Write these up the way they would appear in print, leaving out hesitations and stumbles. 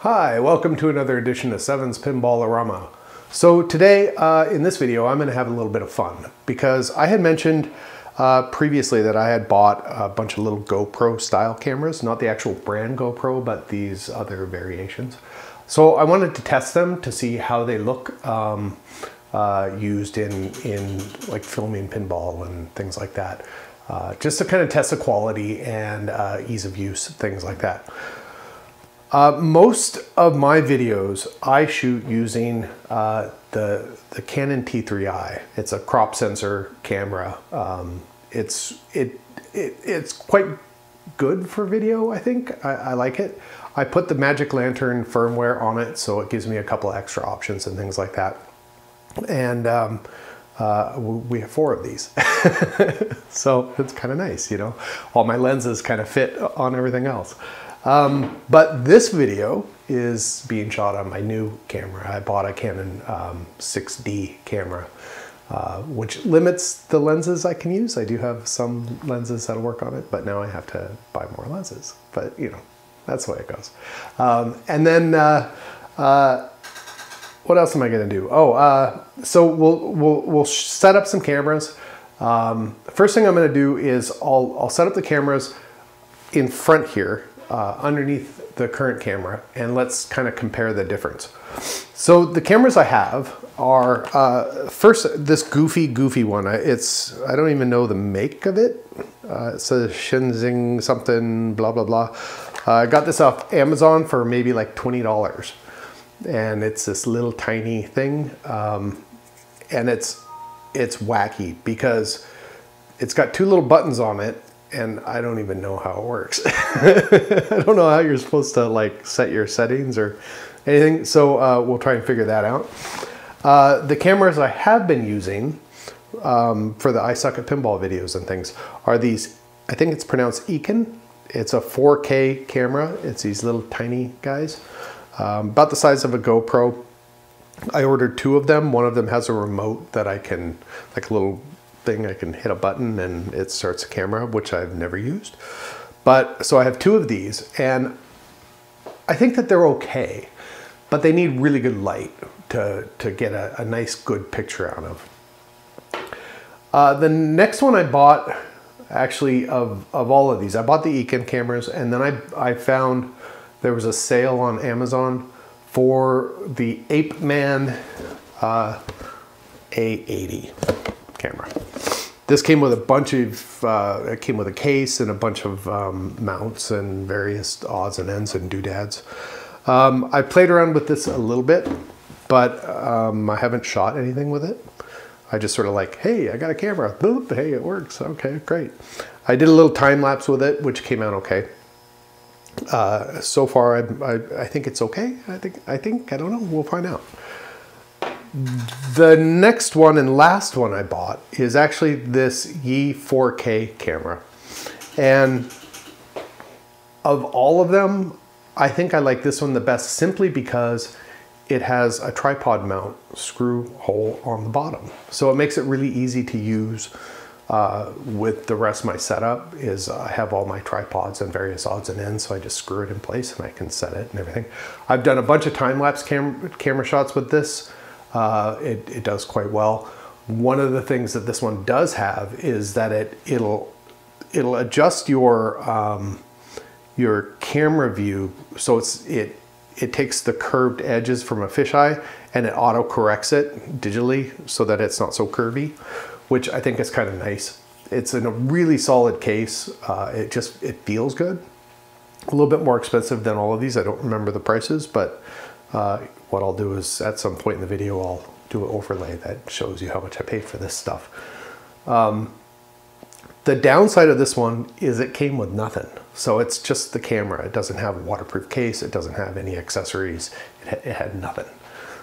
Hi, welcome to another edition of Seven's Pinballorama. So today, in this video, I'm going to have a little bit of fun because I had mentioned previously that I had bought a bunch of little GoPro style cameras, not the actual brand GoPro, but these other variations. So I wanted to test them to see how they look used in like filming pinball and things like that. Just to kind of test the quality and ease of use, things like that. Most of my videos I shoot using the Canon T3i. It's a crop sensor camera. It's quite good for video, I think. I like it. I put the Magic Lantern firmware on it, so it gives me a couple extra options and things like that. And we have 4 of these. So it's kind of nice, you know. All my lenses kind of fit on everything else. But this video is being shot on my new camera. I bought a Canon 6D camera, which limits the lenses I can use. I do have some lenses that'll work on it, but now I have to buy more lenses. But you know, that's the way it goes. And then what else am I going to do? Oh, so we'll set up some cameras. First thing I'm going to do is I'll set up the cameras in front here. Underneath the current camera, and let's kind of compare the difference. So the cameras I have are first this goofy one. I don't even know the make of it. It says Shenzhen something blah blah blah. I got this off Amazon for maybe like $20, and it's this little tiny thing, and it's wacky because it's got 2 little buttons on it. And I don't even know how it works. I don't know how you're supposed to like set your settings or anything. So we'll try and figure that out. The cameras I have been using for the I Suck at Pinball videos and things are these, I think it's pronounced Eken. It's a 4K camera. It's these little tiny guys, about the size of a GoPro. I ordered 2 of them. One of them has a remote that I can, like a little thing, I can hit a button and it starts a camera, which I've never used. But so I have 2 of these, and I think that they're okay, but they need really good light to get a nice good picture out of. The next one I bought, actually of all of these, I bought the Eken cameras, and then I found there was a sale on Amazon for the Apeman A80 camera. This came with a bunch of, it came with a case and a bunch of mounts and various odds and ends and doodads. I played around with this a little bit, but I haven't shot anything with it. I just sort of like, hey, I got a camera. Boop, hey, it works. Okay, great. I did a little time lapse with it, which came out okay. So far, I think it's okay. I don't know. We'll find out. The next one and last one I bought is actually this Yi 4K camera. And of all of them, I think I like this one the best simply because it has a tripod mount screw hole on the bottom. So it makes it really easy to use with the rest of my setup. Is I have all my tripods and various odds and ends, so I just screw it in place and I can set it and everything. I've done a bunch of time-lapse camera shots with this. It does quite well. One of the things that this one does have is that it'll adjust your camera view, so it takes the curved edges from a fisheye and it auto corrects it digitally so that it's not so curvy, which I think is kind of nice. It's in a really solid case. It feels good. A little bit more expensive than all of these. I don't remember the prices, but what I'll do is at some point in the video, I'll do an overlay that shows you how much I paid for this stuff. The downside of this one is it came with nothing. So it's just the camera. It doesn't have a waterproof case. It doesn't have any accessories. It had nothing.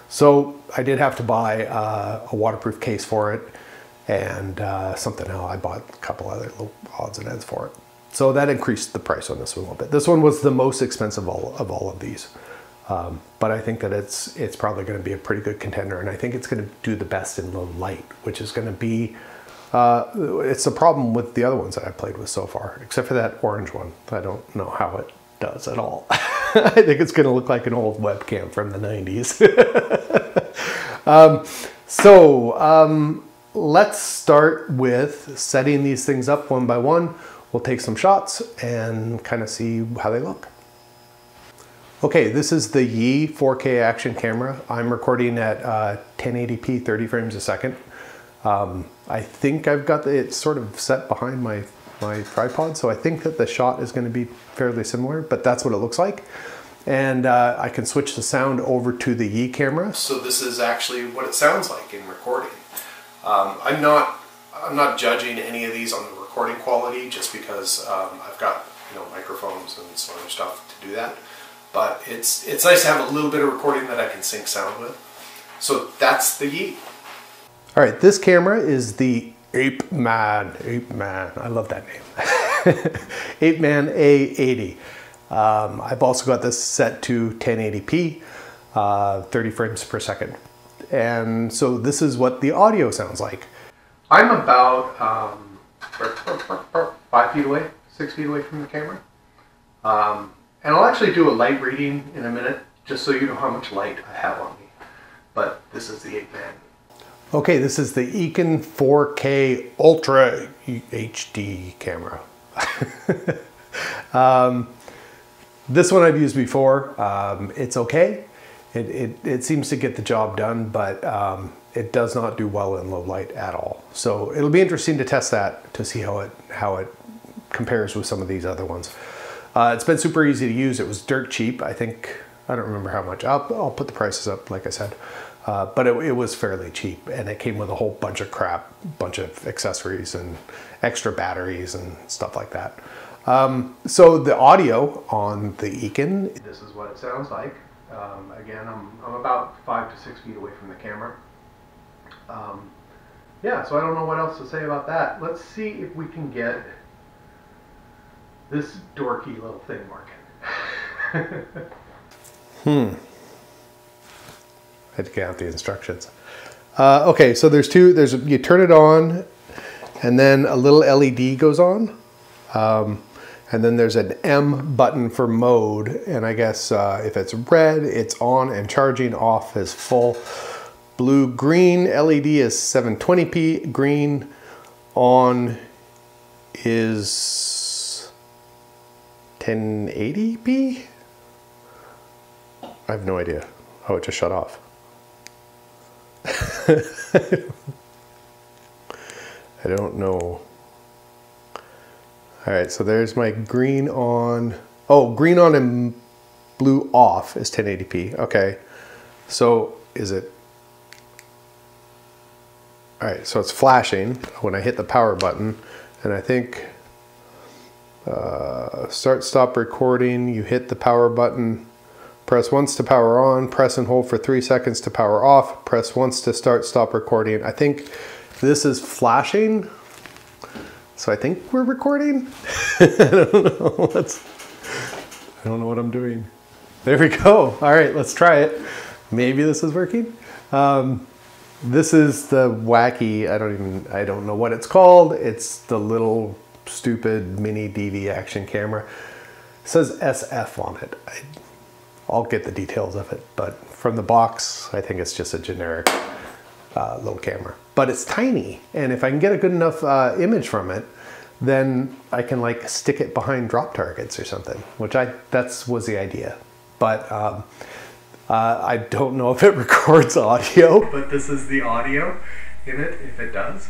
So I did have to buy a waterproof case for it and something else. I bought a couple other little odds and ends for it. So that increased the price on this one a little bit. This one was the most expensive of all of these. But I think that it's probably going to be a pretty good contender, and I think it's going to do the best in low light, which is going to be, it's a problem with the other ones that I've played with so far, except for that orange one. I don't know how it does at all. I think it's going to look like an old webcam from the 90s. Let's start with setting these things up one by one. We'll take some shots and kind of see how they look. Okay, this is the Yi 4K action camera. I'm recording at 1080p 30 frames a second. I think I've got it sort of set behind my tripod, so I think that the shot is going to be fairly similar, but that's what it looks like. And I can switch the sound over to the Yi camera. So this is actually what it sounds like in recording. I'm not judging any of these on the recording quality just because I've got microphones and some other stuff to do that. But it's nice to have a little bit of recording that I can sync sound with. So that's the Yi. All right, this camera is the Apeman. I love that name. Apeman A80. I've also got this set to 1080p, 30 frames per second. And so this is what the audio sounds like. I'm about 5 feet away, 6 feet away from the camera. And I'll actually do a light reading in a minute, just so you know how much light I have on me. But this is the Apeman. Okay, this is the Eken 4K Ultra HD camera. This one I've used before. It's okay. It seems to get the job done, but it does not do well in low light at all. So it'll be interesting to test that to see how it compares with some of these other ones. It's been super easy to use. It was dirt cheap. I don't remember how much. I'll put the prices up, like I said. But it was fairly cheap, and it came with a whole bunch of crap, bunch of accessories and extra batteries and stuff like that. So the audio on the Eken, this is what it sounds like. Again, I'm about 5 to 6 feet away from the camera. Yeah, so I don't know what else to say about that. Let's see if we can get this dorky little thing working. I had to get out the instructions. Okay, so you turn it on, and then a little LED goes on. And then there's an M button for mode, and I guess if it's red, it's on and charging, off is full. Blue-green LED is 720p, green on is 1080p? I have no idea. Oh, it just shut off. I don't know. All right, so there's my green on. Oh, green on and blue off is 1080p. Okay, so is it? All right, so it's flashing when I hit the power button, and I think start stop recording. You hit the power button. Press once to power on, press and hold for 3 seconds to power off, press once to start stop recording. I think this is flashing, so I think we're recording. I don't know. I don't know what I'm doing. There we go. All right, let's try it. Maybe this is working. This is the wacky, I don't know what it's called. It's the little stupid mini DV action camera. It says SF on it. I'll get the details of it, but from the box, I think it's just a generic little camera. But it's tiny, and if I can get a good enough image from it, then I can like stick it behind drop targets or something, which that was the idea. But I don't know if it records audio. But this is the audio in it, if it does.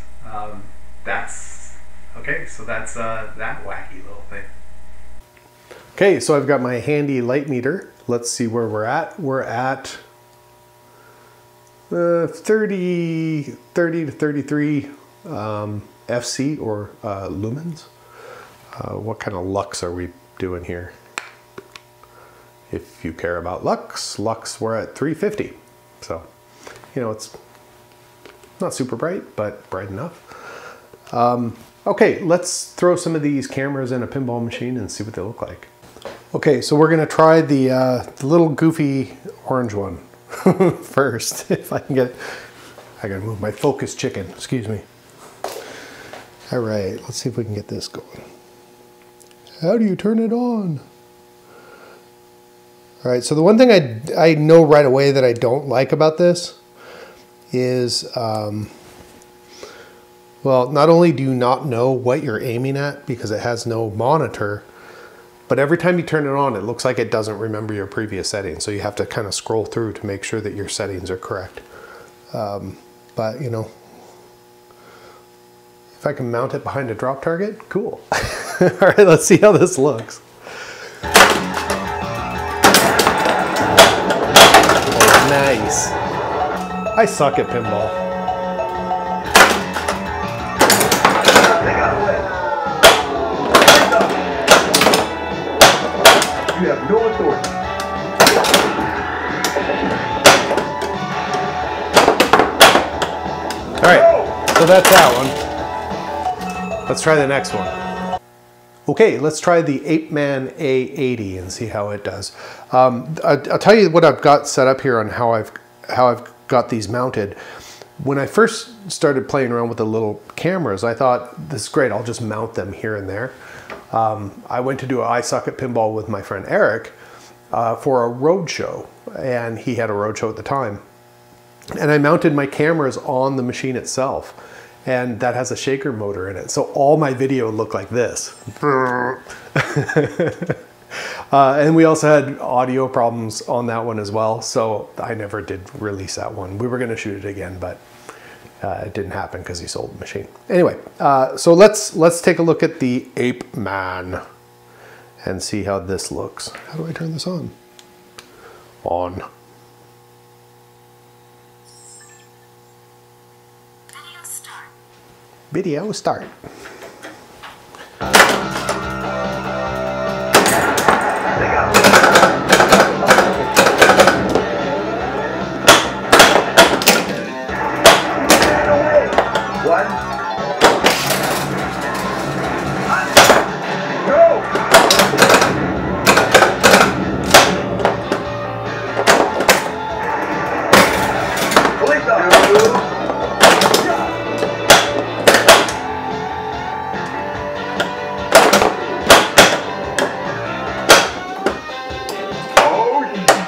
That's, okay, so that's that wacky little thing. Okay, so I've got my handy light meter. Let's see where we're at. We're at 30 to 33 FC or lumens. What kind of lux are we doing here? If you care about lux, we're at 350. So, it's not super bright, but bright enough. Okay, let's throw some of these cameras in a pinball machine and see what they look like. Okay, so we're gonna try the little goofy orange one first, if I can get it. I gotta move my focus chicken, excuse me. All right, let's see if we can get this going. How do you turn it on? All right, so the one thing I know right away that I don't like about this is, well, not only do you not know what you're aiming at because it has no monitor, but every time you turn it on, it looks like it doesn't remember your previous settings. So you have to kind of scroll through to make sure that your settings are correct. But, you know, if I can mount it behind a drop target, cool. All right, let's see how this looks. Oh, nice. I suck at pinball. You have no authority. All right, so that's that one. Let's try the next one. Okay, let's try the Apeman A80 and see how it does. I'll tell you what I've got set up here on how I've got these mounted. When I first started playing around with the little cameras, I thought, this is great, I'll just mount them here and there. I went to do an I Suck at Pinball with my friend Eric for a road show, and he had a road show at the time. And I mounted my cameras on the machine itself, and that has a shaker motor in it. So all my video looked like this. And we also had audio problems on that one as well, so I never did release that one. We were going to shoot it again, but it didn't happen because he sold the machine. Anyway, so let's take a look at the Apeman and see how this looks. How do I turn this on? On. Video start. Video start.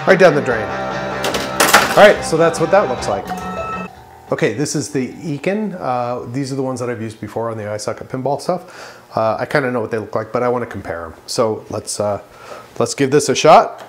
Right down the drain. All right, so that's what that looks like. Okay, this is the Eken. These are the ones that I've used before on the I Suck at Pinball stuff. I kind of know what they look like, but I want to compare them. So let's give this a shot.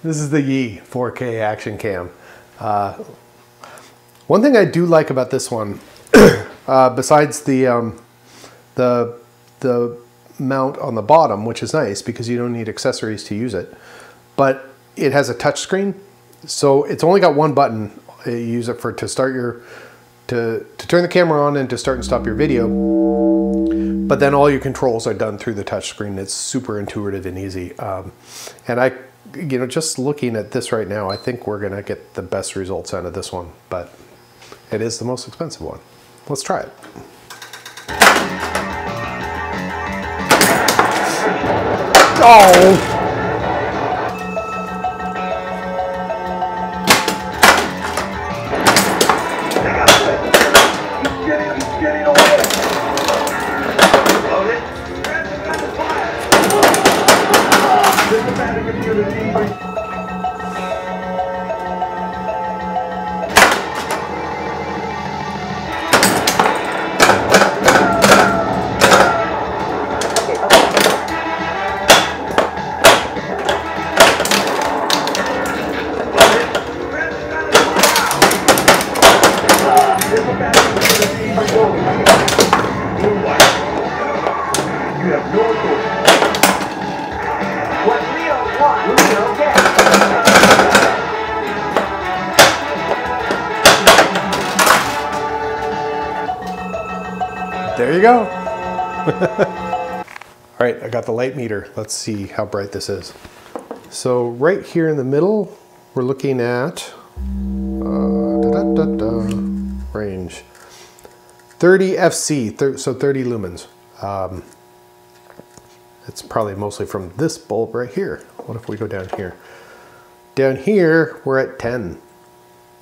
This is the Yi 4K action cam. One thing I do like about this one, besides the mount on the bottom, which is nice because you don't need accessories to use it, but it has a touch screen, so it's only got one button. You use it to start to turn the camera on and to start and stop your video, but then all your controls are done through the touch screen. It's super intuitive and easy, and you know, just looking at this right now, I think we're gonna get the best results out of this one, but it is the most expensive one. Let's try it. Oh! There you go. All All right, I got the light meter. Let's see how bright this is. So right here in the middle, we're looking at range 30 FC, so 30 lumens. It's probably mostly from this bulb right here. What if we go down here? Down here, we're at 10.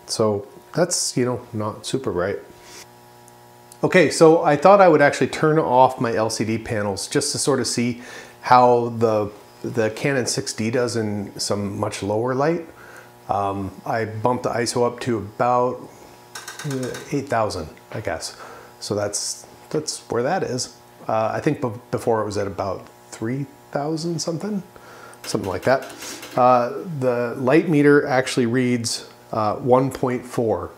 So that's, you know, not super bright. Okay, so I thought I would actually turn off my LCD panels just to sort of see how the Canon 6D does in some much lower light. I bumped the ISO up to about 8,000, I guess. So that's where that is. I think before it was at about 3,000 something like that. The light meter actually reads 1.4.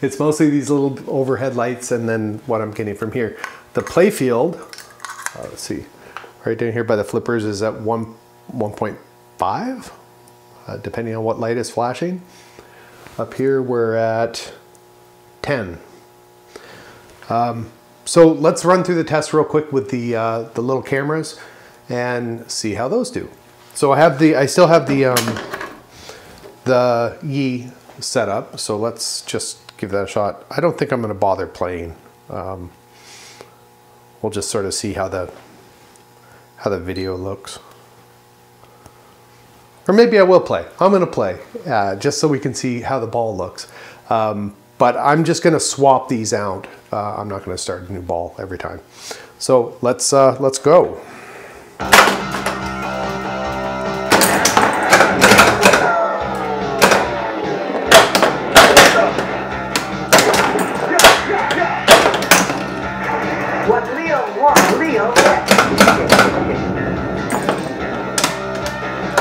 It's mostly these little overhead lights and then what I'm getting from here. The play field, let's see, right down here by the flippers is at 1.5, depending on what light is flashing. Up here we're at 10. So let's run through the test real quick with the little cameras and see how those do. So I still have the Yi set up, so let's just give that a shot. I don't think I'm going to bother playing. We'll just sort of see how the video looks. Or maybe I will play. I'm going to play just so we can see how the ball looks. But I'm just going to swap these out. I'm not going to start a new ball every time. So let's go. What Leo wants, Leo gets.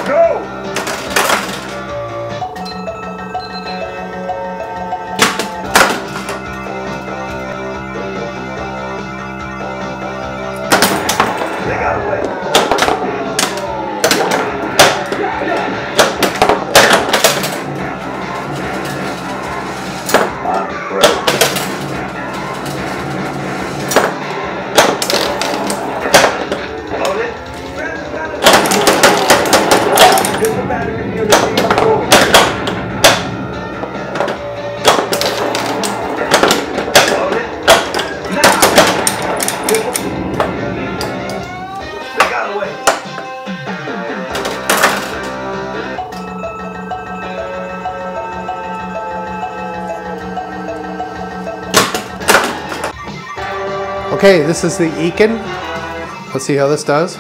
Go! They got away. Okay, this is the Eken. Let's see how this does.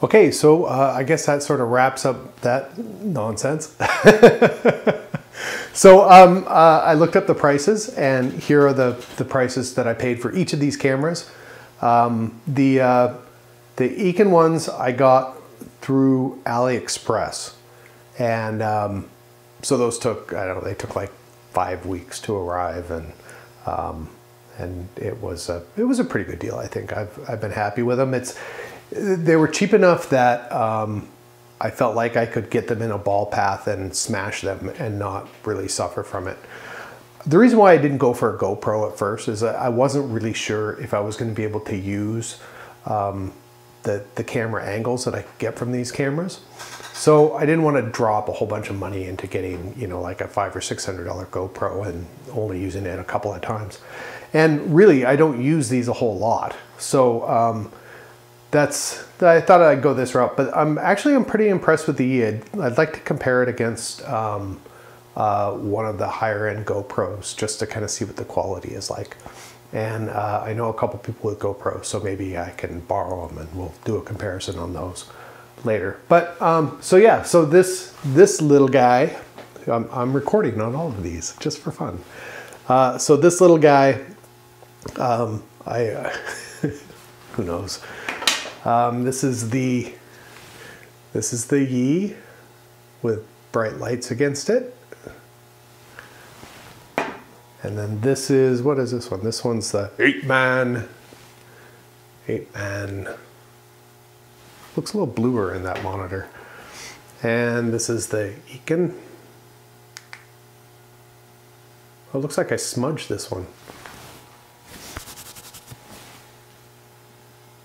Okay, so I guess that sort of wraps up that nonsense. So I looked up the prices, and here are the prices that I paid for each of these cameras. The Eken ones I got through AliExpress, and so those took, I don't know, they took like 5 weeks to arrive, and it was a pretty good deal. I think I've been happy with them. They were cheap enough that I felt like I could get them in a ball path and smash them and not really suffer from it. The reason why I didn't go for a GoPro at first is I wasn't really sure if I was going to be able to use the camera angles that I could get from these cameras. So I didn't want to drop a whole bunch of money into getting, you know, like a $500 or $600 GoPro and only using it a couple of times. And really, I don't use these a whole lot. So I thought I'd go this route, but I'm pretty impressed with the Yi. I'd like to compare it against one of the higher end GoPros just to kind of see what the quality is like. And I know a couple people with GoPros, so maybe I can borrow them and we'll do a comparison on those later. But so yeah, so this little guy, I'm recording on all of these just for fun. So this little guy, who knows? This is the Yi with bright lights against it. And then this is, what is this one? This one's the 8-man. 8-man. Looks a little bluer in that monitor. And this is the Eken. Oh, it looks like I smudged this one.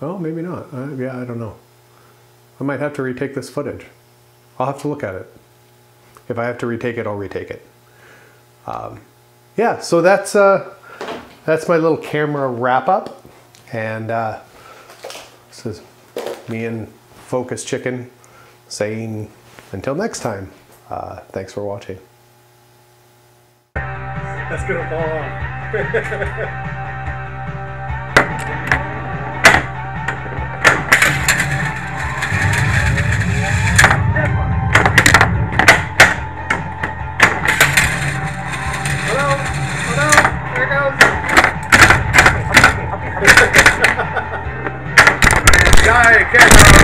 Oh, maybe not. Yeah, I don't know. I might have to retake this footage. I'll have to look at it. If I have to retake it, I'll retake it. Yeah, so that's my little camera wrap up. And this is me and Focus Chicken saying until next time, thanks for watching. That's gonna fall off.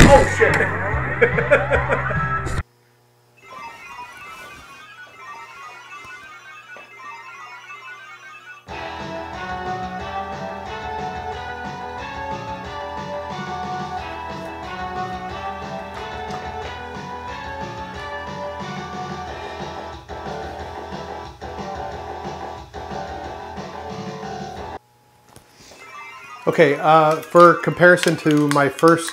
Oh shit! Okay, for comparison to my first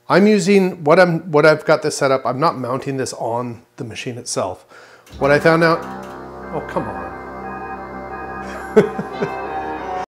I'm using what I've got this set up. I'm not mounting this on the machine itself. What I found out, oh come on.